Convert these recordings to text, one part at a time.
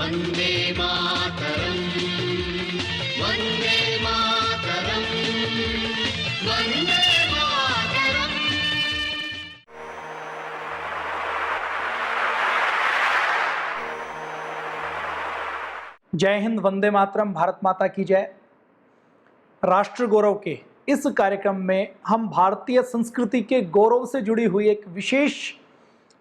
वन्दे मातरम्, वन्दे मातरम्, वन्दे मातरम्। जय हिंद, वंदे मातरम, भारत माता की जय। राष्ट्र गौरव के इस कार्यक्रम में हम भारतीय संस्कृति के गौरव से जुड़ी हुई एक विशेष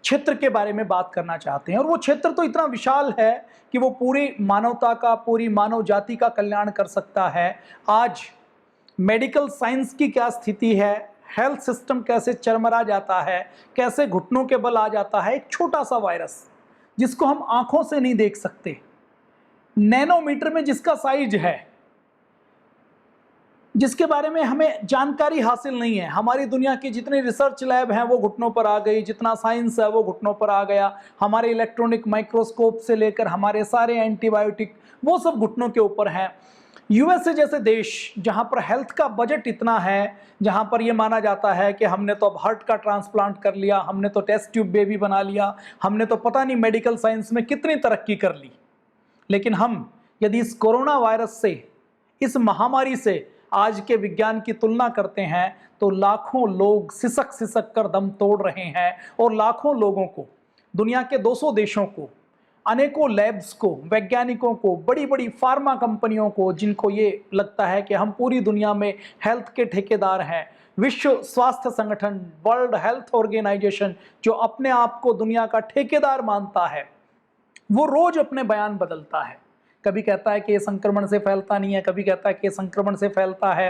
क्षेत्र के बारे में बात करना चाहते हैं। और वो क्षेत्र तो इतना विशाल है कि वो पूरी मानवता का, पूरी मानव जाति का कल्याण कर सकता है। आज मेडिकल साइंस की क्या स्थिति है, हेल्थ सिस्टम कैसे चरमरा जाता है, कैसे घुटनों के बल आ जाता है। एक छोटा सा वायरस जिसको हम आंखों से नहीं देख सकते, नैनोमीटर में जिसका साइज है, जिसके बारे में हमें जानकारी हासिल नहीं है। हमारी दुनिया की जितनी रिसर्च लैब हैं वो घुटनों पर आ गई, जितना साइंस है वो घुटनों पर आ गया। हमारे इलेक्ट्रॉनिक माइक्रोस्कोप से लेकर हमारे सारे एंटीबायोटिक वो सब घुटनों के ऊपर हैं। यूएसए जैसे देश जहां पर हेल्थ का बजट इतना है, जहां पर ये माना जाता है कि हमने तो अब हार्ट का ट्रांसप्लांट कर लिया, हमने तो टेस्ट ट्यूब बेबी बना लिया, हमने तो पता नहीं मेडिकल साइंस में कितनी तरक्की कर ली। लेकिन हम यदि इस कोरोना वायरस से, इस महामारी से आज के विज्ञान की तुलना करते हैं तो लाखों लोग सिसक सिसक कर दम तोड़ रहे हैं। और लाखों लोगों को, दुनिया के 200 देशों को, अनेकों लैब्स को, वैज्ञानिकों को, बड़ी बड़ी फार्मा कंपनियों को, जिनको ये लगता है कि हम पूरी दुनिया में हेल्थ के ठेकेदार हैं, विश्व स्वास्थ्य संगठन, वर्ल्ड हेल्थ ऑर्गेनाइजेशन, जो अपने आप को दुनिया का ठेकेदार मानता है, वो रोज अपने बयान बदलता है। कभी कहता है कि ये संक्रमण से फैलता नहीं है, कभी कहता है कि ये संक्रमण से फैलता है,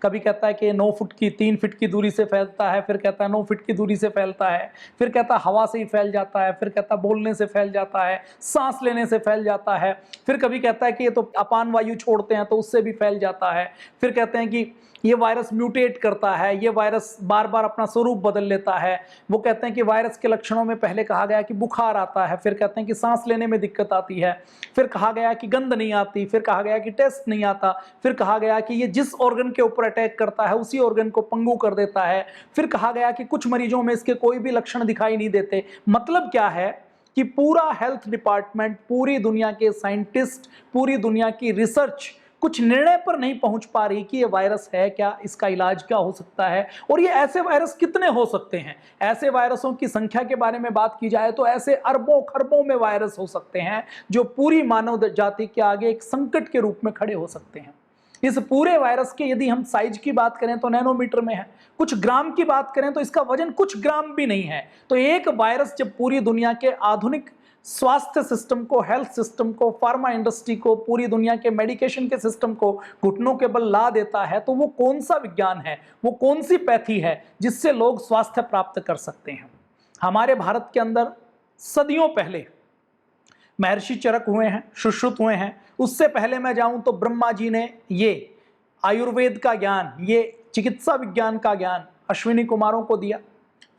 कभी कहता है कि 9 फुट की 3 फीट की दूरी से फैलता है, फिर कहता है 9 फीट की दूरी से फैलता है, फिर कहता है हवा से ही फैल जाता है, फिर कहता है बोलने से फैल जाता है, सांस लेने से फैल जाता है, फिर कभी कहता है कि ये तो अपान वायु छोड़ते हैं तो उससे भी फैल जाता है, फिर कहते हैं कि ये वायरस म्यूटेट करता है, ये वायरस बार बार अपना स्वरूप बदल लेता है। वो कहते हैं कि वायरस के लक्षणों में पहले कहा गया कि बुखार आता है, फिर कहते हैं कि सांस लेने में दिक्कत आती है, फिर कहा गया कि गंध नहीं आती, फिर कहा गया कि टेस्ट नहीं आता, फिर कहा गया कि ये जिस ऑर्गन के ऊपर अटैक करता है उसी ऑर्गन को पंगु कर देता है, फिर कहा गया कि कुछ मरीजों में इसके कोई भी लक्षण दिखाई नहीं देते। मतलब क्या है कि पूरा हेल्थ डिपार्टमेंट, पूरी दुनिया के साइंटिस्ट, पूरी दुनिया की रिसर्च कुछ निर्णय पर नहीं पहुंच पा रही कि ये वायरस है क्या, इसका इलाज क्या हो सकता है, और ये ऐसे वायरस कितने हो सकते हैं। ऐसे वायरसों की संख्या के बारे में बात की जाए तो ऐसे अरबों खरबों में वायरस हो सकते हैं जो पूरी मानव जाति के आगे एक संकट के रूप में खड़े हो सकते हैं। इस पूरे वायरस के यदि हम साइज की बात करें तो नैनोमीटर में है, कुछ ग्राम की बात करें तो इसका वजन कुछ ग्राम भी नहीं है। तो एक वायरस जब पूरी दुनिया के आधुनिक स्वास्थ्य सिस्टम को, हेल्थ सिस्टम को, फार्मा इंडस्ट्री को, पूरी दुनिया के मेडिकेशन के सिस्टम को घुटनों के बल ला देता है, तो वो कौन सा विज्ञान है, वो कौन सी पैथी है जिससे लोग स्वास्थ्य प्राप्त कर सकते हैं। हमारे भारत के अंदर सदियों पहले महर्षि चरक हुए हैं, सुश्रुत हुए हैं। उससे पहले मैं जाऊं तो ब्रह्मा जी ने ये आयुर्वेद का ज्ञान, ये चिकित्सा विज्ञान का ज्ञान अश्विनी कुमारों को दिया।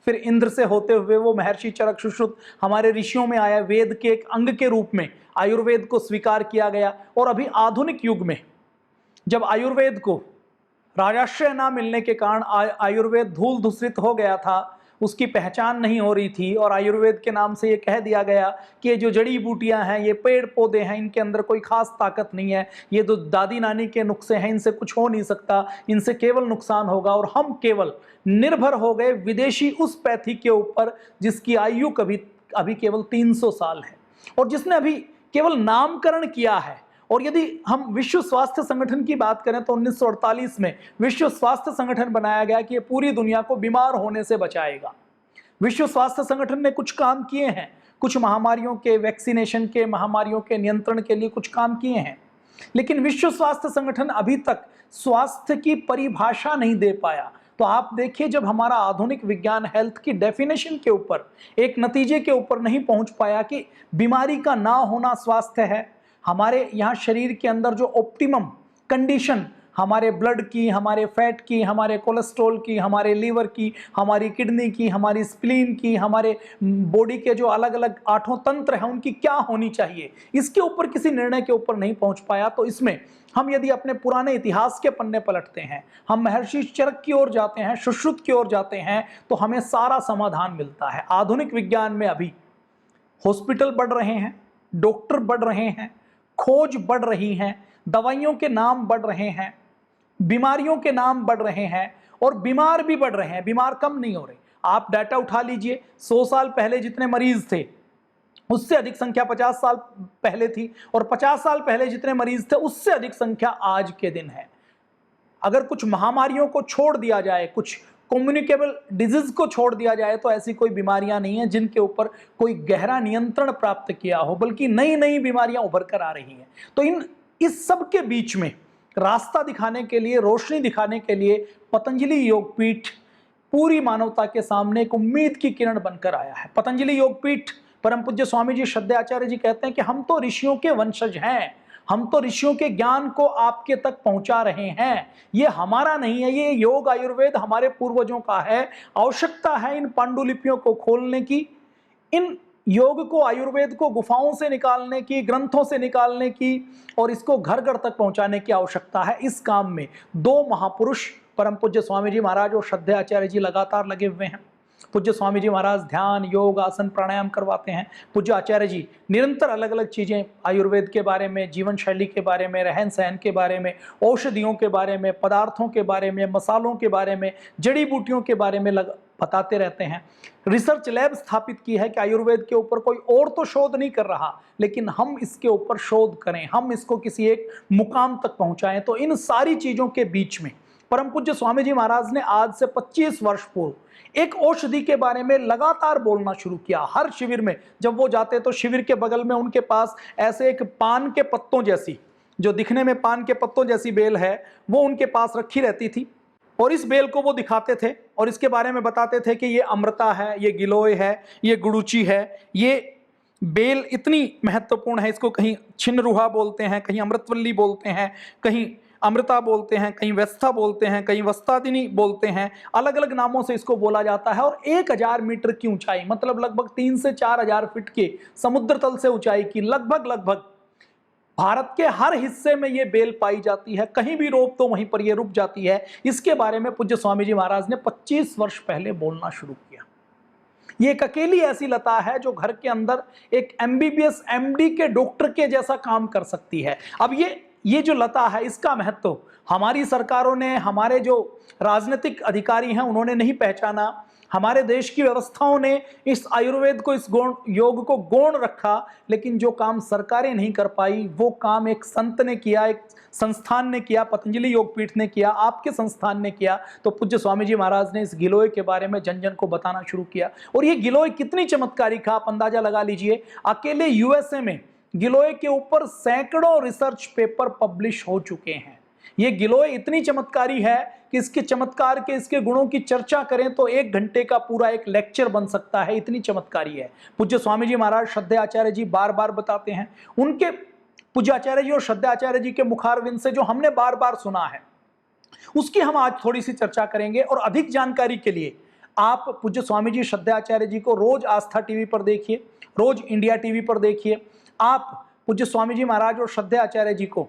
फिर इंद्र से होते हुए वो महर्षि चरक सुश्रुत हमारे ऋषियों में आया, वेद के एक अंग के रूप में आयुर्वेद को स्वीकार किया गया। और अभी आधुनिक युग में जब आयुर्वेद को राजाश्रय ना मिलने के कारण आयुर्वेद धूल धूसरित हो गया था, उसकी पहचान नहीं हो रही थी, और आयुर्वेद के नाम से ये कह दिया गया कि ये जो जड़ी बूटियां हैं, ये पेड़ पौधे हैं, इनके अंदर कोई खास ताकत नहीं है, ये तो दादी नानी के नुस्खे हैं, इनसे कुछ हो नहीं सकता, इनसे केवल नुकसान होगा। और हम केवल निर्भर हो गए विदेशी उस पैथी के ऊपर जिसकी आयु अभी केवल 300 साल है, और जिसने अभी केवल नामकरण किया है। और यदि हम विश्व स्वास्थ्य संगठन की बात करें तो 1948 में विश्व स्वास्थ्य संगठन बनाया गया कि ये पूरी दुनिया को बीमार होने से बचाएगा। विश्व स्वास्थ्य संगठन ने कुछ काम किए हैं, कुछ महामारियों के वैक्सीनेशन के, महामारियों के नियंत्रण के लिए कुछ काम किए हैं, लेकिन विश्व स्वास्थ्य संगठन अभी तक स्वास्थ्य की परिभाषा नहीं दे पाया। तो आप देखिए, जब हमारा आधुनिक विज्ञान हेल्थ की डेफिनेशन के ऊपर, एक नतीजे के ऊपर नहीं पहुंच पाया कि बीमारी का ना होना स्वास्थ्य है, हमारे यहाँ शरीर के अंदर जो ऑप्टिमम कंडीशन हमारे ब्लड की, हमारे फैट की, हमारे कोलेस्ट्रॉल की, हमारे लीवर की, हमारी किडनी की, हमारी स्प्लीन की, हमारे बॉडी के जो अलग अलग 8 तंत्र हैं उनकी क्या होनी चाहिए, इसके ऊपर किसी निर्णय के ऊपर नहीं पहुंच पाया। तो इसमें हम यदि अपने पुराने इतिहास के पन्ने पलटते हैं, हम महर्षि चरक की ओर जाते हैं, सुश्रुत की ओर जाते हैं, तो हमें सारा समाधान मिलता है। आधुनिक विज्ञान में अभी हॉस्पिटल बढ़ रहे हैं, डॉक्टर बढ़ रहे हैं, खोज बढ़ रही है, दवाइयों के नाम बढ़ रहे हैं, बीमारियों के नाम बढ़ रहे हैं और बीमार भी बढ़ रहे हैं, बीमार कम नहीं हो रहे। आप डाटा उठा लीजिए, 100 साल पहले जितने मरीज थे उससे अधिक संख्या 50 साल पहले थी, और 50 साल पहले जितने मरीज थे उससे अधिक संख्या आज के दिन है। अगर कुछ महामारियों को छोड़ दिया जाए, कुछ कम्युनिकेबल डिजीज को छोड़ दिया जाए, तो ऐसी कोई बीमारियां नहीं है जिनके ऊपर कोई गहरा नियंत्रण प्राप्त किया हो, बल्कि नई नई बीमारियां उभर कर आ रही हैं। तो इस सब के बीच में रास्ता दिखाने के लिए, रोशनी दिखाने के लिए पतंजलि योगपीठ पूरी मानवता के सामने एक उम्मीद की किरण बनकर आया है। पतंजलि योगपीठ परम पूज्य स्वामी जी श्रद्धेय आचार्य जी कहते हैं कि हम तो ऋषियों के वंशज हैं, हम तो ऋषियों के ज्ञान को आपके तक पहुंचा रहे हैं, ये हमारा नहीं है, ये योग आयुर्वेद हमारे पूर्वजों का है। आवश्यकता है इन पांडुलिपियों को खोलने की, इन योग को, आयुर्वेद को गुफाओं से निकालने की, ग्रंथों से निकालने की, और इसको घर घर तक पहुंचाने की आवश्यकता है। इस काम में दो महापुरुष परम पूज्य स्वामी जी महाराज और श्रद्धेय आचार्य जी लगातार लगे हुए हैं। पूज्य स्वामी जी महाराज ध्यान, योग, आसन, प्राणायाम करवाते हैं। पूज्य आचार्य जी निरंतर अलग अलग चीज़ें आयुर्वेद के बारे में, जीवन शैली के बारे में, रहन सहन के बारे में, औषधियों के बारे में, पदार्थों के बारे में, मसालों के बारे में, जड़ी बूटियों के बारे में बताते रहते हैं। रिसर्च लैब स्थापित की है कि आयुर्वेद के ऊपर कोई और तो शोध नहीं कर रहा, लेकिन हम इसके ऊपर शोध करें, हम इसको किसी एक मुकाम तक पहुंचाएं। तो इन सारी चीज़ों के बीच में परम पूज्य स्वामी जी महाराज ने आज से 25 वर्ष पूर्व एक औषधि के बारे में लगातार बोलना शुरू किया। हर शिविर में जब वो जाते तो शिविर के बगल में उनके पास ऐसे एक पान के पत्तों जैसी, जो दिखने में पान के पत्तों जैसी बेल है, वो उनके पास रखी रहती थी, और इस बेल को वो दिखाते थे और इसके बारे में बताते थे कि ये अमृता है, ये गिलोय है, ये गुड़ुची है, ये बेल इतनी महत्वपूर्ण है, इसको कहीं छिन्नरुहा बोलते हैं, कहीं अमृतवल्ली बोलते हैं, कहीं अमृता बोलते हैं, कहीं व्यस्था बोलते हैं, कहीं वस्तादिनी बोलते हैं, अलग अलग नामों से इसको बोला जाता है। और 1000 मीटर की ऊंचाई, मतलब लगभग 3 से 4000 फीट के समुद्र तल से ऊंचाई की लगभग भारत के हर हिस्से में ये बेल पाई जाती है। कहीं भी रोप तो वहीं पर ये रुक जाती है। इसके बारे में पूज्य स्वामी जी महाराज ने 25 वर्ष पहले बोलना शुरू किया। ये एक अकेली ऐसी लता है जो घर के अंदर एक MBBS MD के डॉक्टर के जैसा काम कर सकती है। अब ये जो लता है, इसका महत्व हमारी सरकारों ने, हमारे जो राजनीतिक अधिकारी हैं उन्होंने नहीं पहचाना, हमारे देश की व्यवस्थाओं ने इस आयुर्वेद को, इस योग को गौण रखा, लेकिन जो काम सरकारें नहीं कर पाई वो काम एक संत ने किया, एक संस्थान ने किया, पतंजलि योगपीठ ने किया, आपके संस्थान ने किया। तो पूज्य स्वामी जी महाराज ने इस गिलोय के बारे में जन जन को बताना शुरू किया। और ये गिलोय कितनी चमत्कारिक है आप अंदाजा लगा लीजिए। अकेले USA में गिलोय के ऊपर सैकड़ों रिसर्च पेपर पब्लिश हो चुके हैं। ये गिलोय इतनी चमत्कारी है कि इसके चमत्कार के, इसके गुणों की चर्चा करें तो 1 घंटे का पूरा एक लेक्चर बन सकता है, इतनी चमत्कारी है। पूज्य स्वामी जी महाराज श्रद्धेय आचार्य जी बार बार बताते हैं, उनके पूज्य आचार्य जी और श्रद्धेय आचार्य जी के मुखारविंद से जो हमने बार बार सुना है, उसकी हम आज थोड़ी सी चर्चा करेंगे। और अधिक जानकारी के लिए आप पूज्य स्वामी जी श्रद्धेय आचार्य जी को रोज आस्था टीवी पर देखिए, रोज इंडिया टीवी पर देखिए। आप पूज्य स्वामी जी महाराज और श्रद्धेय आचार्य जी को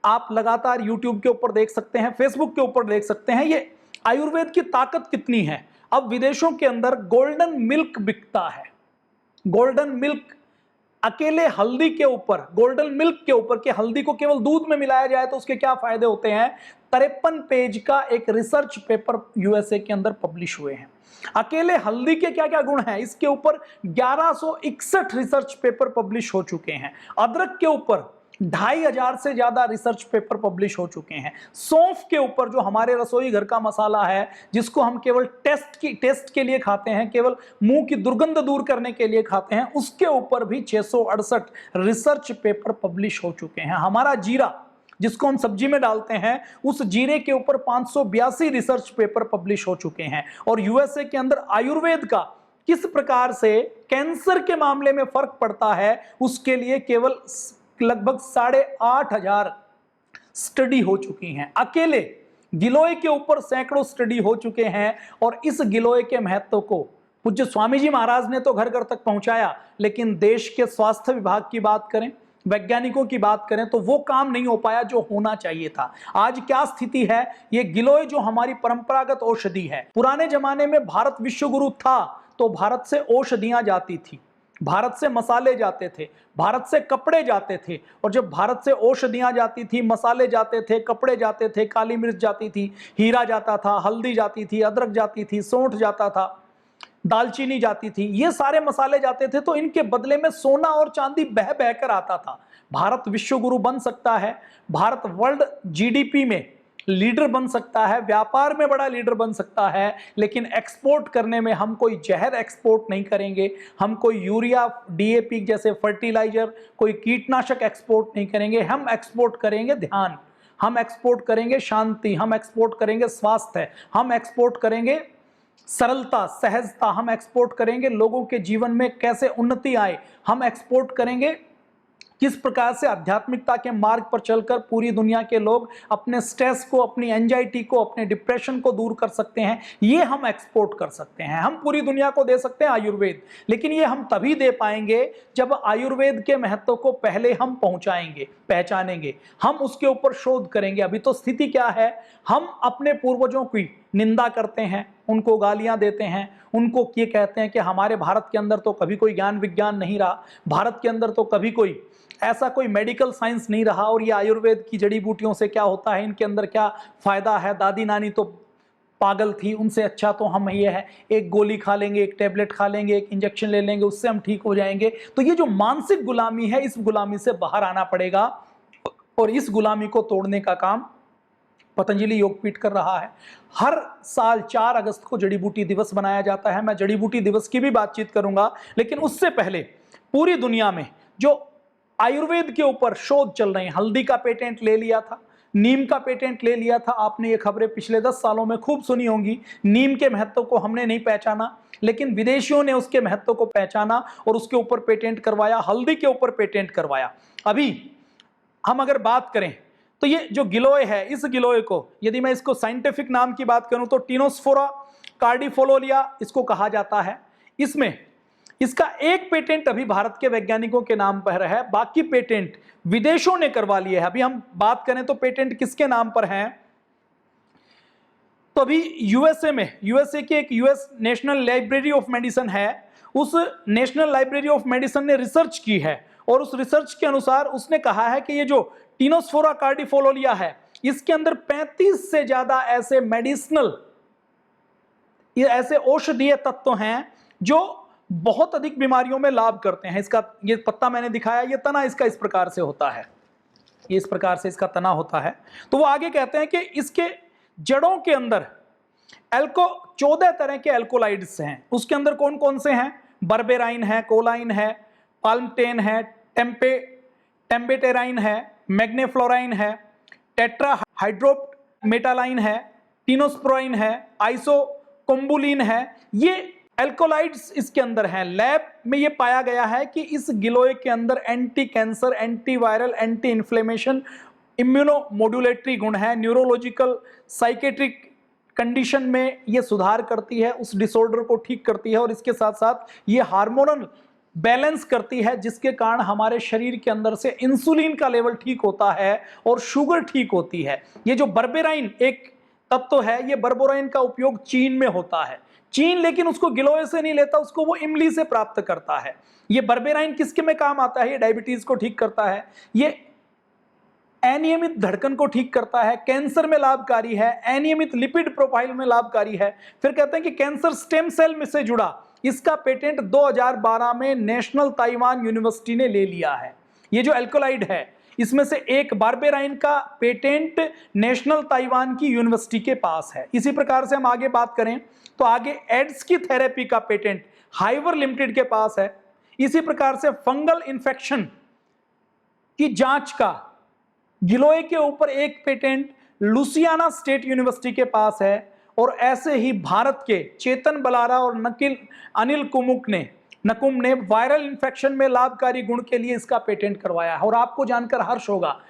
आप लगातार YouTube के ऊपर देख सकते हैं, Facebook के ऊपर देख सकते हैं। ये आयुर्वेद की ताकत कितनी है। अब विदेशों के अंदर गोल्डन मिल्क बिकता है। गोल्डन मिल्क अकेले हल्दी के ऊपर, गोल्डन मिल्क के ऊपर कि हल्दी को केवल दूध में मिलाया जाए तो उसके क्या फायदे होते हैं, 53 पेज का एक रिसर्च पेपर USA के अंदर पब्लिश हुए हैं। अकेले हल्दी के क्या क्या गुण हैं, इसके ऊपर 1161 रिसर्च पेपर पब्लिश हो चुके हैं। अदरक के ऊपर 2500 से ज्यादा रिसर्च पेपर पब्लिश हो चुके हैं। सौंफ के ऊपर, जो हमारे रसोई घर का मसाला है, जिसको हम केवल टेस्ट के लिए खाते हैं, केवल मुंह की दुर्गंध दूर करने के लिए खाते हैं, उसके ऊपर भी 668 रिसर्च पेपर पब्लिश हो चुके हैं। हमारा जीरा, जिसको हम सब्जी में डालते हैं, उस जीरे के ऊपर 582 रिसर्च पेपर पब्लिश हो चुके हैं। और USA के अंदर आयुर्वेद का किस प्रकार से कैंसर के मामले में फर्क पड़ता है, उसके लिए केवल लगभग 8500 स्टडी हो चुकी हैं। अकेले गिलोय के ऊपर सैकड़ों स्टडी हो चुके हैं। और इस गिलोय के महत्व को पूज्य स्वामी जी महाराज ने तो घर घर तक पहुंचाया, लेकिन देश के स्वास्थ्य विभाग की बात करें, वैज्ञानिकों की बात करें, तो वो काम नहीं हो पाया जो होना चाहिए था। आज क्या स्थिति है, ये गिलोय जो हमारी परंपरागत औषधि है, पुराने जमाने में भारत विश्व गुरु था तो भारत से औषधियां जाती थी, भारत से मसाले जाते थे, भारत से कपड़े जाते थे, और जब भारत से औषधियां जाती थी, मसाले जाते थे, कपड़े जाते थे, काली मिर्च जाती थी, हीरा जाता था, हल्दी जाती थी, अदरक जाती थी, सौंठ जाता था, दालचीनी जाती थी, ये सारे मसाले जाते थे, तो इनके बदले में सोना और चांदी बह बह कर आता था। भारत विश्व गुरु बन सकता है, भारत वर्ल्ड जीडीपी में लीडर बन सकता है, व्यापार में बड़ा लीडर बन सकता है, लेकिन एक्सपोर्ट करने में हम कोई जहर एक्सपोर्ट नहीं करेंगे, हम कोई यूरिया, डीएपी जैसे फर्टिलाइजर, कोई कीटनाशक एक्सपोर्ट नहीं करेंगे। हम एक्सपोर्ट करेंगे ध्यान, हम एक्सपोर्ट करेंगे शांति, हम एक्सपोर्ट करेंगे स्वास्थ्य, हम एक्सपोर्ट करेंगे सरलता, सहजता, हम एक्सपोर्ट करेंगे लोगों के जीवन में कैसे उन्नति आए, हम एक्सपोर्ट करेंगे किस प्रकार से आध्यात्मिकता के मार्ग पर चलकर पूरी दुनिया के लोग अपने स्ट्रेस को, अपनी एंजाइटी को, अपने डिप्रेशन को दूर कर सकते हैं, ये हम एक्सपोर्ट कर सकते हैं। हम पूरी दुनिया को दे सकते हैं आयुर्वेद, लेकिन ये हम तभी दे पाएंगे जब आयुर्वेद के महत्व को पहले हम पहुंचाएंगे, पहचानेंगे, हम उसके ऊपर शोध करेंगे। अभी तो स्थिति क्या है, हम अपने पूर्वजों की निंदा करते हैं, उनको गालियां देते हैं, उनको ये कहते हैं कि हमारे भारत के अंदर तो कभी कोई ज्ञान विज्ञान नहीं रहा, भारत के अंदर तो कभी कोई ऐसा कोई मेडिकल साइंस नहीं रहा, और ये आयुर्वेद की जड़ी बूटियों से क्या होता है, इनके अंदर क्या फायदा है, दादी नानी तो पागल थी, उनसे अच्छा तो हम ये है, एक गोली खा लेंगे, एक टैबलेट खा लेंगे, एक इंजेक्शन ले लेंगे, उससे हम ठीक हो जाएंगे। तो ये जो मानसिक गुलामी है, इस गुलामी से बाहर आना पड़ेगा, और इस गुलामी को तोड़ने का काम पतंजलि योगपीठ कर रहा है। हर साल 4 अगस्त को जड़ी बूटी दिवस मनाया जाता है। मैं जड़ी बूटी दिवस की भी बातचीत करूंगा, लेकिन उससे पहले पूरी दुनिया में जो आयुर्वेद के ऊपर शोध चल रहे हैं, हल्दी का पेटेंट ले लिया था, नीम का पेटेंट ले लिया था। आपने ये खबरें पिछले 10 सालों में खूब सुनी होंगी। नीम के महत्व को हमने नहीं पहचाना, लेकिन विदेशियों ने उसके महत्व को पहचाना और उसके ऊपर पेटेंट करवाया, हल्दी के ऊपर पेटेंट करवाया। अभी हम अगर बात करें तो ये जो गिलोय है, इस गिलोय को यदि मैं इसको साइंटिफिक नाम की बात करूं तो टीनोस्फोरा कार्डिफोलोलिया इसको कहा जाता है। इसमें इसका एक पेटेंट अभी भारत के वैज्ञानिकों के नाम पर है, बाकी पेटेंट विदेशों ने करवा लिए हैं। अभी हम बात करें तो पेटेंट किसके नाम पर हैं, तो अभी यूएसए में, यूएसए की एक US national library of medicine है, उस नेशनल लाइब्रेरी ऑफ मेडिसिन ने रिसर्च की है, और उस रिसर्च के अनुसार उसने कहा है कि ये जो टीनोस्फोरा कार्डिफोलोलिया है, इसके अंदर 35 से ज्यादा ऐसे मेडिसिनल, ये ऐसे औषधीय तत्व हैं जो बहुत अधिक बीमारियों में लाभ करते हैं। इसका ये पत्ता मैंने दिखाया, ये तना इसका इस प्रकार से होता है, ये इस प्रकार से इसका तना होता है। तो वो आगे कहते हैं कि इसके जड़ों के अंदर 14 तरह के एल्कोलाइड्स हैं। उसके अंदर कौन कौन से हैं, बर्बेराइन है, कोलाइन है, पाल्मटेन है, टेम्बेटेराइन है, मैग्नेफ्लोराइन है, टेट्राहाइड्रोमेटालाइन है, टीनोस्पोराइन है, आइसोकोम्बुलिन है। ये एल्कोलाइड्स इसके अंदर हैं। लैब में ये पाया गया है कि इस गिलोय के अंदर anti cancer, anti viral, anti inflammation, immunomodulatory गुण है, न्यूरोलॉजिकल, साइकेट्रिक कंडीशन में ये सुधार करती है, उस डिसऑर्डर को ठीक करती है, और इसके साथ साथ ये हार्मोनल बैलेंस करती है, जिसके कारण हमारे शरीर के अंदर से इंसुलिन का लेवल ठीक होता है और शुगर ठीक होती है। ये जो बर्बेराइन एक तत्व है, ये बर्बेराइन का उपयोग चीन में होता है। चीन लेकिन उसको गिलोय से नहीं लेता, उसको वो इमली से प्राप्त करता है। ये बर्बेराइन किसके में काम आता है, ये डायबिटीज को ठीक करता है, ये अनियमित धड़कन को ठीक करता है, कैंसर में लाभकारी है, अनियमित लिपिड प्रोफाइल में लाभकारी है। फिर कहते हैं कि कैंसर स्टेम सेल में से जुड़ा, इसका पेटेंट 2012 में नेशनल ताइवान यूनिवर्सिटी ने ले लिया है। ये जो एल्कोलाइड है, इसमें से एक बार्बेराइन का पेटेंट नेशनल ताइवान की यूनिवर्सिटी के पास है। इसी प्रकार से हम आगे बात करें तो आगे एड्स की थेरेपी का पेटेंट हाइवर लिमिटेड के पास है। इसी प्रकार से फंगल इन्फेक्शन की जांच का गिलोय के ऊपर एक पेटेंट लुसियाना स्टेट यूनिवर्सिटी के पास है, और ऐसे ही भारत के चेतन बलारा और अनिल नकुम ने वायरल इन्फेक्शन में लाभकारी गुण के लिए इसका पेटेंट करवाया है। और आपको जानकर हर्ष होगा,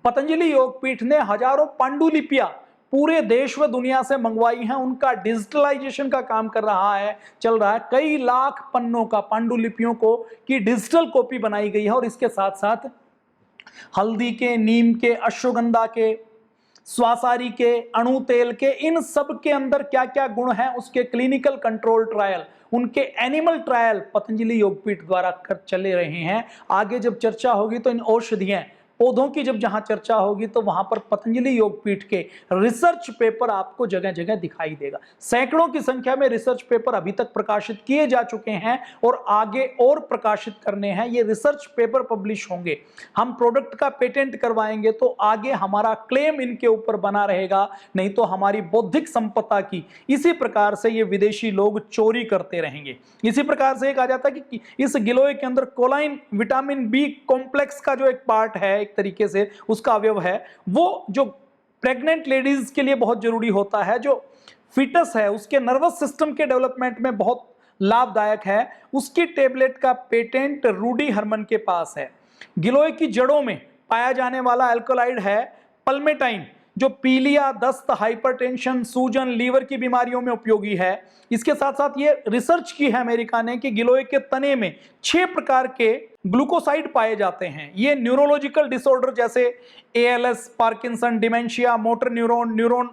पतंजलि योगपीठ ने हजारों पांडुलिपियां पूरे देश व दुनिया से मंगवाई हैं, उनका डिजिटलाइजेशन का काम कर रहा है, चल रहा है। कई लाख पन्नों का पांडुलिपियों को की डिजिटल कॉपी बनाई गई है, और इसके साथ साथ हल्दी के, नीम के, अश्वगंधा के, स्वासारी के, अणु तेल के, इन सब के अंदर क्या क्या गुण हैं, उसके क्लिनिकल कंट्रोल ट्रायल उनके एनिमल ट्रायल पतंजलि योगपीठ द्वारा कर चले रहे हैं। आगे जब चर्चा होगी तो इन औषधियां, पौधों की जब जहां चर्चा होगी तो वहां पर पतंजलि योगपीठ के रिसर्च पेपर आपको जगह जगह दिखाई देगा। सैकड़ों की संख्या में रिसर्च पेपर अभी तक प्रकाशित किए जा चुके हैं और आगे और प्रकाशित करने हैं। ये रिसर्च पेपर पब्लिश होंगे, हम प्रोडक्ट का पेटेंट करवाएंगे तो आगे हमारा क्लेम इनके ऊपर बना रहेगा, नहीं तो हमारी बौद्धिक संपदा की इसी प्रकार से ये विदेशी लोग चोरी करते रहेंगे। इसी प्रकार से कहा जाता है कि इस गिलोय के अंदर कोलाइन विटामिन बी कॉम्प्लेक्स का जो एक पार्ट है, एक तरीके से उसका अवयव है, वो जो प्रेग्नेंट लेडीज के लिए बहुत जरूरी होता है, जो फीटस है उसके नर्वस सिस्टम के डेवलपमेंट में बहुत लाभदायक है, उसकी टेबलेट का पेटेंट रूडी हरमन के पास है। गिलोय की जड़ों में पाया जाने वाला अल्कोलाइड है पल्मेटाइन, जो पीलिया, दस्त, हाइपरटेंशन, सूजन, लीवर की बीमारियों में उपयोगी है। इसके साथ साथ ये रिसर्च की है अमेरिका ने कि गिलोय के तने में 6 प्रकार के ग्लूकोसाइड पाए जाते हैं। ये न्यूरोलॉजिकल डिसऑर्डर जैसे ALS, Parkinson, dementia, motor neuron, neuron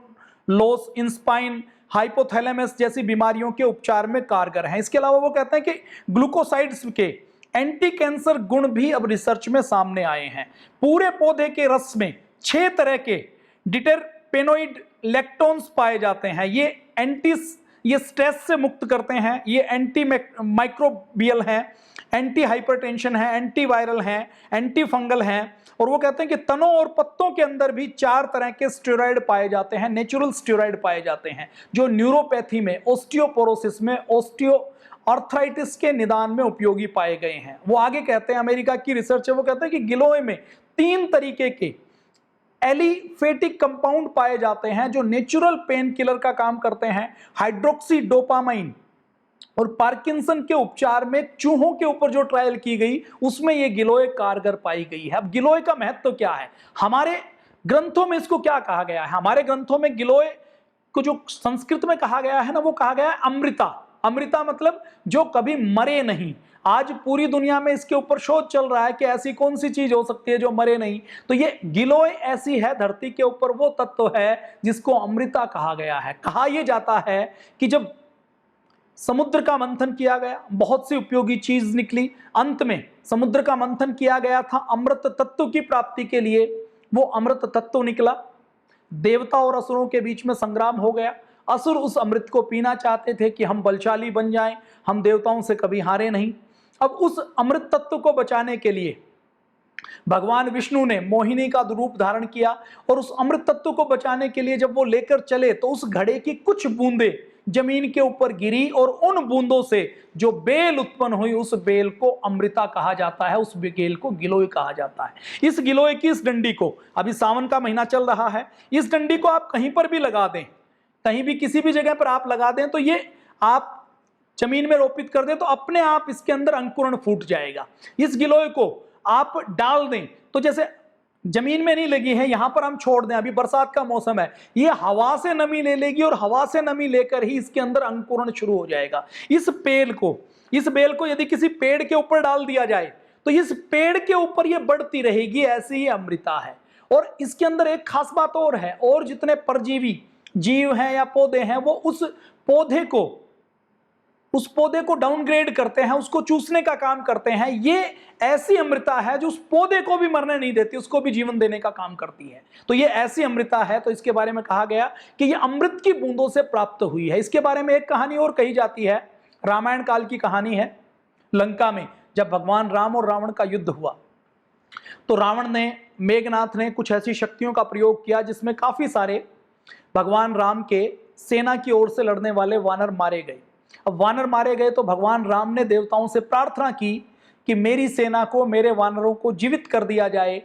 loss in spine, hypothalamus जैसी बीमारियों के उपचार में कारगर हैं। इसके अलावा वो कहते हैं कि ग्लूकोसाइड्स के एंटी कैंसर गुण भी अब रिसर्च में सामने आए हैं। पूरे पौधे के रस में 6 तरह के डिटरपेनोइड लैक्टोन्स पाए जाते हैं। ये स्ट्रेस से मुक्त करते हैं, ये एंटी माइक्रोबियल हैं, एंटी हाइपरटेंशन है, एंटी वायरल हैं, एंटी फंगल हैं। और वो कहते हैं कि तनों और पत्तों के अंदर भी 4 तरह के स्टेरॉइड पाए जाते हैं, नेचुरल स्टेरॉइड पाए जाते हैं, जो न्यूरोपैथी में, ऑस्टियोपोरोसिस में, ऑस्टियोआर्थराइटिस के निदान में उपयोगी पाए गए हैं। वो आगे कहते हैं, अमेरिका की रिसर्च है, वो कहते हैं कि गिलोय में 3 तरीके के एलिफेटिक कंपाउंड पाए जाते हैं जो नेचुरल पेन किलर का काम करते हैं। हाइड्रोक्सी डोपामाइन और पार्किंसन के उपचार में चूहों के ऊपर जो ट्रायल की गई उसमें ये गिलोय कारगर पाई गई है। अब गिलोय का महत्व क्या है, हमारे ग्रंथों में इसको क्या कहा गया है? हमारे ग्रंथों में गिलोय को जो संस्कृत में कहा गया है ना, वो कहा गया है अमृता। अमृता मतलब जो कभी मरे नहीं। आज पूरी दुनिया में इसके ऊपर शोध चल रहा है कि ऐसी कौन सी चीज हो सकती है जो मरे नहीं, तो ये गिलोय ऐसी है, धरती के ऊपर वो तत्व है जिसको अमृता कहा गया है। कहा यह जाता है कि जब समुद्र का मंथन किया गया, बहुत सी उपयोगी चीज निकली, अंत में समुद्र का मंथन किया गया था अमृत तत्व की प्राप्ति के लिए, वो अमृत तत्व निकला। देवता और असुरों के बीच में संग्राम हो गया। असुर उस अमृत को पीना चाहते थे कि हम बलशाली बन जाएं, हम देवताओं से कभी हारे नहीं। अब उस अमृत तत्व को बचाने के लिए भगवान विष्णु ने मोहिनी का रूप धारण किया और उस अमृत तत्व को बचाने के लिए जब वो लेकर चले तो उस घड़े की कुछ बूंदें जमीन के ऊपर गिरी और उन बूंदों से जो बेल उत्पन्न हुई, उस बेल को अमृता कहा जाता है, उस बेल को गिलोय कहा जाता है। इस गिलोय की इस डंडी को, अभी सावन का महीना चल रहा है, इस डंडी को आप कहीं पर भी लगा दें, कहीं भी किसी भी जगह पर आप लगा दें, तो ये आप जमीन में रोपित कर दें तो अपने आप इसके अंदर अंकुरण फूट जाएगा। इस गिलोय को आप डाल दें तो जैसे जमीन में नहीं लगी है, यहां पर हम छोड़ दें, अभी बरसात का मौसम है, ये हवा से नमी ले लेगी और हवा से नमी लेकर ही इसके अंदर अंकुरण शुरू हो जाएगा। इस बेल को यदि किसी पेड़ के ऊपर डाल दिया जाए तो इस पेड़ के ऊपर ये बढ़ती रहेगी, ऐसी ही अमृता है। और इसके अंदर एक खास बात और है, और जितने परजीवी जीव हैं या पौधे हैं वो उस पौधे को डाउनग्रेड करते हैं, उसको चूसने का काम करते हैं। ये ऐसी अमृता है जो उस पौधे को भी मरने नहीं देती, उसको भी जीवन देने का काम करती है। तो ये ऐसी अमृता है, तो इसके बारे में कहा गया कि ये अमृत की बूंदों से प्राप्त हुई है। इसके बारे में एक कहानी और कही जाती है, रामायण काल की कहानी है। लंका में जब भगवान राम और रावण का युद्ध हुआ तो रावण ने, मेघनाथ ने कुछ ऐसी शक्तियों का प्रयोग किया जिसमें काफी सारे भगवान राम के सेना की ओर से लड़ने वाले वानर मारे गए। अब वानर मारे गए तो भगवान राम ने देवताओं से प्रार्थना की कि मेरी सेना को, मेरे वानरों को जीवित कर दिया जाए।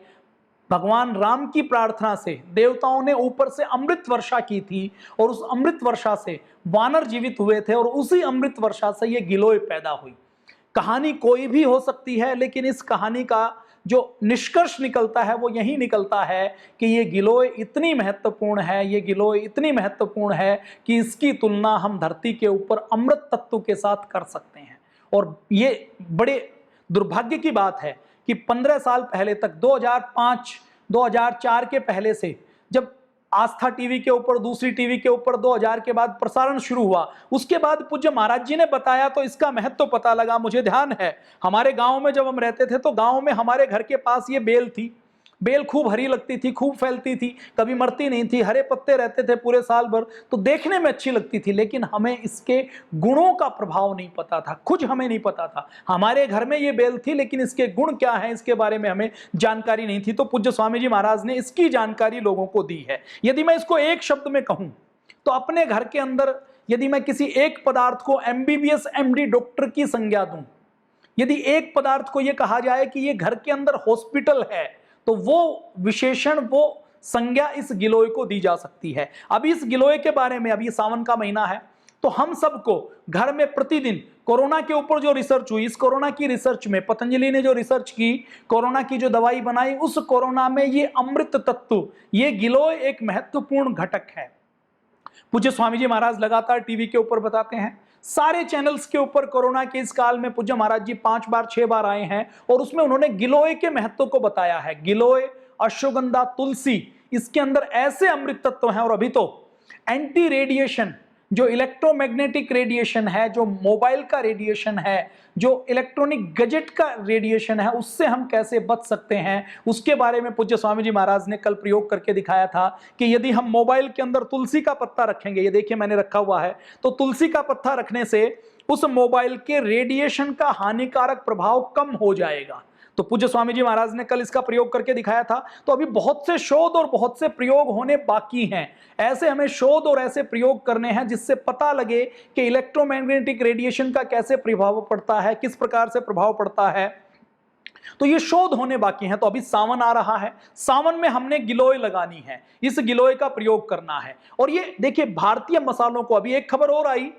भगवान राम की प्रार्थना से देवताओं ने ऊपर से अमृत वर्षा की थी और उस अमृत वर्षा से वानर जीवित हुए थे और उसी अमृत वर्षा से ये गिलोय पैदा हुई। कहानी कोई भी हो सकती है, लेकिन इस कहानी का जो निष्कर्ष निकलता है वो यही निकलता है कि ये गिलोय इतनी महत्वपूर्ण है, ये गिलोय इतनी महत्वपूर्ण है कि इसकी तुलना हम धरती के ऊपर अमृत तत्व के साथ कर सकते हैं। और ये बड़े दुर्भाग्य की बात है कि 15 साल पहले तक, 2005-2004 के पहले से, जब आस्था टीवी के ऊपर, दूसरी टीवी के ऊपर 2000 के बाद प्रसारण शुरू हुआ। उसके बाद पूज्य महाराज जी ने बताया तो इसका महत्व तो पता लगा। मुझे ध्यान है हमारे गांव में जब हम रहते थे तो गांव में हमारे घर के पास ये बेल थी। बेल खूब हरी लगती थी, खूब फैलती थी, कभी मरती नहीं थी, हरे पत्ते रहते थे पूरे साल भर, तो देखने में अच्छी लगती थी, लेकिन हमें इसके गुणों का प्रभाव नहीं पता था, कुछ हमें नहीं पता था। हमारे घर में ये बेल थी लेकिन इसके गुण क्या हैं इसके बारे में हमें जानकारी नहीं थी। तो पूज्य स्वामी जी महाराज ने इसकी जानकारी लोगों को दी है। यदि मैं इसको एक शब्द में कहूं तो अपने घर के अंदर यदि मैं किसी एक पदार्थ को MBBS MD डॉक्टर की संज्ञा दूं, यदि एक पदार्थ को यह कहा जाए कि ये घर के अंदर हॉस्पिटल है, तो वो विशेषण, वो संज्ञा इस गिलोय को दी जा सकती है। अब इस गिलोय के बारे में, अभी सावन का महीना है तो हम सबको घर में प्रतिदिन कोरोना के ऊपर जो रिसर्च हुई, इस कोरोना की रिसर्च में पतंजलि ने जो रिसर्च की, कोरोना की जो दवाई बनाई, उस कोरोना में ये अमृत तत्व, ये गिलोय एक महत्वपूर्ण घटक है। पूज्य स्वामी जी महाराज लगातार टीवी के ऊपर बताते हैं, सारे चैनल्स के ऊपर कोरोना के इस काल में पूज्य महाराज जी 5 बार 6 बार आए हैं और उसमें उन्होंने गिलोय के महत्व को बताया है। गिलोय, अश्वगंधा, तुलसी, इसके अंदर ऐसे अमृत तत्व हैं। और अभी तो एंटी रेडिएशन, जो इलेक्ट्रोमैग्नेटिक रेडिएशन है, जो मोबाइल का रेडिएशन है, जो इलेक्ट्रॉनिक गैजेट का रेडिएशन है, उससे हम कैसे बच सकते हैं, उसके बारे में पूज्य स्वामी जी महाराज ने कल प्रयोग करके दिखाया था कि यदि हम मोबाइल के अंदर तुलसी का पत्ता रखेंगे, ये देखिए मैंने रखा हुआ है, तो तुलसी का पत्ता रखने से उस मोबाइल के रेडिएशन का हानिकारक प्रभाव कम हो जाएगा। तो पूज्य स्वामी जी महाराज ने कल इसका प्रयोग करके दिखाया था। तो अभी बहुत से शोध और बहुत से प्रयोग होने बाकी हैं। ऐसे हमें शोध और ऐसे प्रयोग करने हैं जिससे पता लगे कि इलेक्ट्रोमैग्नेटिक रेडिएशन का कैसे प्रभाव पड़ता है, किस प्रकार से प्रभाव पड़ता है। तो ये शोध होने बाकी हैं। तो अभी सावन आ रहा है, सावन में हमने गिलोय लगानी है, इस गिलोय का प्रयोग करना है। और ये देखिए भारतीय मसालों को, अभी एक खबर और आई,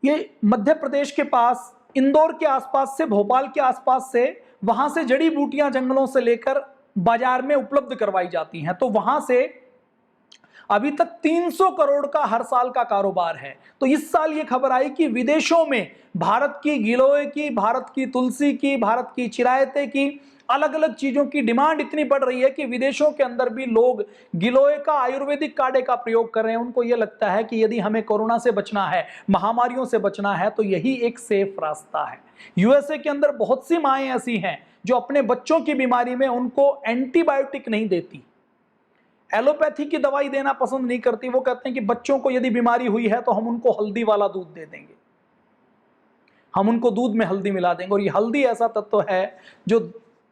ये मध्य प्रदेश के पास, इंदौर के आसपास से, भोपाल के आसपास से, वहां से जड़ी बूटियां जंगलों से लेकर बाजार में उपलब्ध करवाई जाती हैं। तो वहां से अभी तक 300 करोड़ का हर साल का कारोबार है। तो इस साल ये खबर आई कि विदेशों में भारत की गिलोय की, भारत की तुलसी की, भारत की चिरायते की, अलग अलग चीजों की डिमांड इतनी बढ़ रही है कि विदेशों के अंदर भी लोग गिलोय का, आयुर्वेदिक काढ़े का प्रयोग कर रहे हैं। उनको यह लगता है कि यदि हमें कोरोना से बचना है, महामारियों से बचना है, तो यही एक सेफ रास्ता है। यूएसए के अंदर बहुत सी माएँ ऐसी हैं जो अपने बच्चों की बीमारी में उनको एंटीबायोटिक नहीं देती, एलोपैथी की दवाई देना पसंद नहीं करती। वो कहते हैं कि बच्चों को यदि बीमारी हुई है तो हम उनको हल्दी वाला दूध दे देंगे, हम उनको दूध में हल्दी मिला देंगे। और ये हल्दी ऐसा तत्व है जो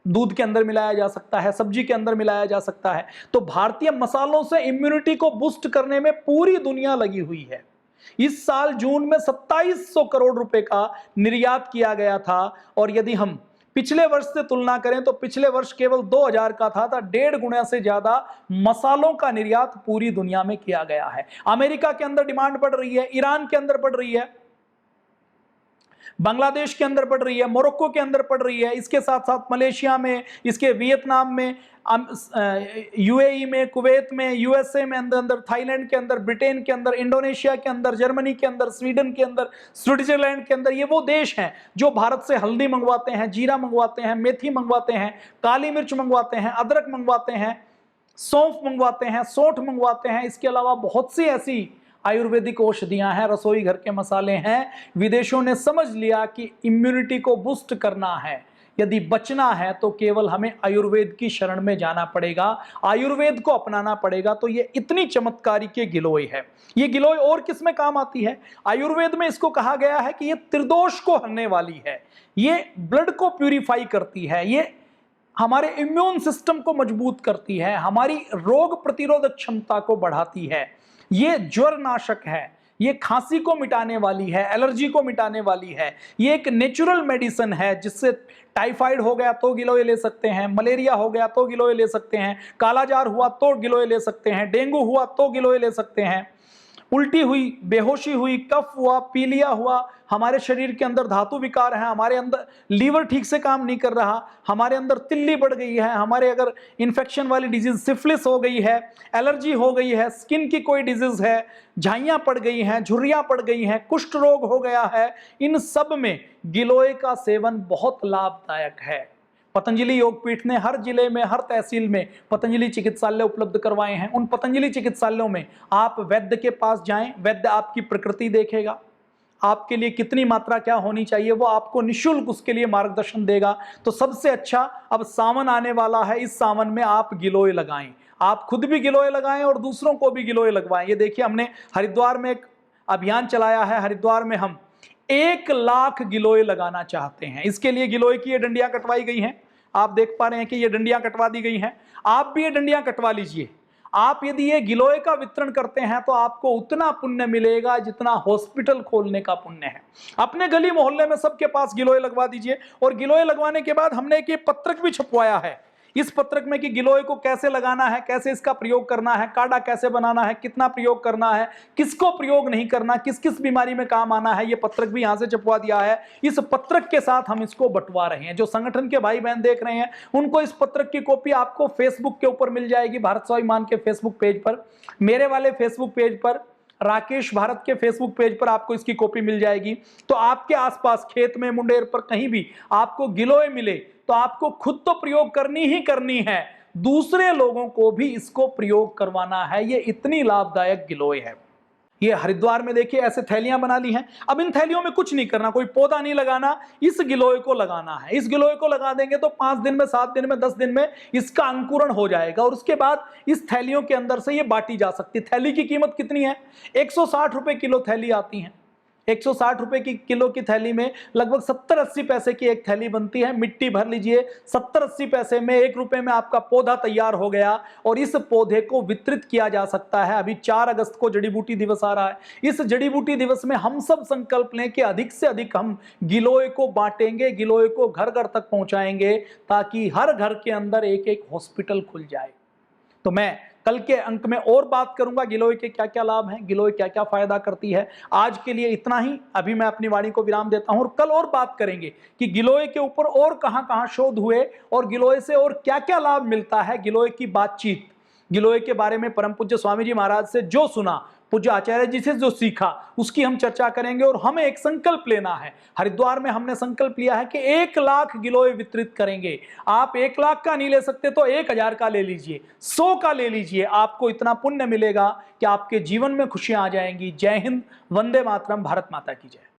दूध के अंदर मिलाया जा सकता है, सब्जी के अंदर मिलाया जा सकता है। तो भारतीय मसालों से इम्यूनिटी को बूस्ट करने में पूरी दुनिया लगी हुई है। इस साल जून में 2700 करोड़ रुपए का निर्यात किया गया था। और यदि हम पिछले वर्ष से तुलना करें तो पिछले वर्ष केवल 2000 का था, 1.5 गुना से ज्यादा मसालों का निर्यात पूरी दुनिया में किया गया है। अमेरिका के अंदर डिमांड बढ़ रही है, ईरान के अंदर बढ़ रही है, बांग्लादेश के अंदर बढ़ रही है, मोरक्को के अंदर बढ़ रही है, इसके साथ साथ मलेशिया में, इसके वियतनाम में, यूएई में, कुवैत में, यूएसए में अंदर, थाईलैंड के अंदर, ब्रिटेन के अंदर, इंडोनेशिया के अंदर, जर्मनी के अंदर, स्वीडन के अंदर, स्विट्जरलैंड के अंदर। ये वो देश हैं जो भारत से हल्दी मंगवाते हैं, जीरा मंगवाते हैं, मेथी मंगवाते हैं, काली मिर्च मंगवाते हैं, अदरक मंगवाते हैं, सौंफ मंगवाते हैं, सौंठ मंगवाते हैं। इसके अलावा बहुत सी ऐसी आयुर्वेदिक औषधियां हैं, रसोई घर के मसाले हैं। विदेशों ने समझ लिया कि इम्यूनिटी को बूस्ट करना है, यदि बचना है तो केवल हमें आयुर्वेद की शरण में जाना पड़ेगा, आयुर्वेद को अपनाना पड़ेगा। तो ये इतनी चमत्कारी के गिलोय है। ये गिलोय और किस में काम आती है? आयुर्वेद में इसको कहा गया है कि ये त्रिदोष को हरने वाली है, ये ब्लड को प्यूरिफाई करती है, ये हमारे इम्यून सिस्टम को मजबूत करती है, हमारी रोग प्रतिरोधक क्षमता को बढ़ाती है, ये ज्वर नाशक है, ये खांसी को मिटाने वाली है, एलर्जी को मिटाने वाली है, ये एक नेचुरल मेडिसिन है जिससे टाइफाइड हो गया तो गिलोय ले सकते हैं, मलेरिया हो गया तो गिलोय ले सकते हैं, कालाजार हुआ तो गिलोय ले सकते हैं, डेंगू हुआ तो गिलोय ले सकते हैं, उल्टी हुई, बेहोशी हुई, कफ हुआ, पीलिया हुआ, हमारे शरीर के अंदर धातु विकार है, हमारे अंदर लीवर ठीक से काम नहीं कर रहा, हमारे अंदर तिल्ली बढ़ गई है, हमारे अगर इन्फेक्शन वाली डिजीज सिफिलिस हो गई है, एलर्जी हो गई है, स्किन की कोई डिजीज है, झाइयाँ पड़ गई हैं, झुर्रियाँ पड़ गई हैं, कुष्ठ रोग हो गया है, इन सब में गिलोय का सेवन बहुत लाभदायक है। पतंजलि योगपीठ ने हर जिले में, हर तहसील में पतंजलि चिकित्सालय उपलब्ध करवाए हैं। उन पतंजलि चिकित्सालयों में आप वैद्य के पास जाएं, वैद्य आपकी प्रकृति देखेगा, आपके लिए कितनी मात्रा क्या होनी चाहिए वो आपको निःशुल्क उसके लिए मार्गदर्शन देगा। तो सबसे अच्छा, अब सावन आने वाला है, इस सावन में आप गिलोय लगाएं, आप खुद भी गिलोय लगाएं और दूसरों को भी गिलोय लगवाएं। ये देखिए, हमने हरिद्वार में एक अभियान चलाया है। हरिद्वार में हम 1 लाख गिलोय लगाना चाहते हैं। इसके लिए गिलोय की ये डंडियां कटवाई गई हैं, आप देख पा रहे हैं कि ये डंडियां कटवा दी गई हैं। आप भी ये डंडियां कटवा लीजिए। आप यदि ये गिलोय का वितरण करते हैं तो आपको उतना पुण्य मिलेगा जितना हॉस्पिटल खोलने का पुण्य है। अपने गली मोहल्ले में सबके पास गिलोय लगवा दीजिए। और गिलोय लगवाने के बाद हमने एक ये पत्रक भी छपवाया है, इस पत्रक में कि गिलोय को कैसे लगाना है, कैसे इसका प्रयोग करना है, काढ़ा कैसे बनाना है, कितना प्रयोग करना है, किसको प्रयोग नहीं करना, किस किस बीमारी में काम आना है, ये पत्रक भी यहां से छपवा दिया है। इस पत्रक के साथ हम इसको बंटवा रहे हैं। जो संगठन के भाई बहन देख रहे हैं उनको इस पत्रक की कॉपी आपको फेसबुक के ऊपर मिल जाएगी, भारत स्वाभिमान के फेसबुक पेज पर, मेरे वाले फेसबुक पेज पर, राकेश भारत के फेसबुक पेज पर आपको इसकी कॉपी मिल जाएगी। तो आपके आसपास खेत में, मुंडेर पर, कहीं भी आपको गिलोय मिले तो आपको खुद तो प्रयोग करनी ही करनी है, दूसरे लोगों को भी इसको प्रयोग करवाना है। ये इतनी लाभदायक गिलोय है। ये हरिद्वार में देखिए ऐसे थैलियां बना ली हैं। अब इन थैलियों में कुछ नहीं करना, कोई पौधा नहीं लगाना, इस गिलोय को लगाना है। इस गिलोय को लगा देंगे तो 5 दिन में, 7 दिन में, 10 दिन में इसका अंकुरण हो जाएगा और उसके बाद इस थैलियों के अंदर से ये बांटी जा सकती है। थैली की कीमत कितनी है? 160 रुपए किलो थैली आती है। 160 रुपए की किलो की थैली में लगभग 70-80 पैसे की एक थैली बनती है। मिट्टी भर लीजिए, 70-80 पैसे में 1 रुपए में आपका पौधा तैयार हो गया और इस पौधे को वितरित किया जा सकता है। अभी 4 अगस्त को जड़ी बूटी दिवस आ रहा है। इस जड़ी बूटी दिवस में हम सब संकल्प लें कि अधिक से अधिक हम गिलोय को बांटेंगे, गिलोय को घर घर तक पहुंचाएंगे ताकि हर घर के अंदर एक एक हॉस्पिटल खुल जाए। तो मैं कल के अंक में और बात करूंगा गिलोय के क्या क्या लाभ हैं, गिलोय क्या क्या फायदा करती है। आज के लिए इतना ही, अभी मैं अपनी वाणी को विराम देता हूं और कल और बात करेंगे कि गिलोय के ऊपर और कहां कहां शोध हुए और गिलोय से और क्या क्या लाभ मिलता है। गिलोय की बातचीत, गिलोय के बारे में परम पूज्य स्वामी जी महाराज से जो सुना, पूज्य आचार्य जी से जो सीखा, उसकी हम चर्चा करेंगे। और हमें एक संकल्प लेना है। हरिद्वार में हमने संकल्प लिया है कि 1 लाख गिलोय वितरित करेंगे। आप 1 लाख का नहीं ले सकते तो 1000 का ले लीजिए, 100 का ले लीजिए, आपको इतना पुण्य मिलेगा कि आपके जीवन में खुशियां आ जाएंगी। जय हिंद, वंदे मातरम, भारत माता की जय।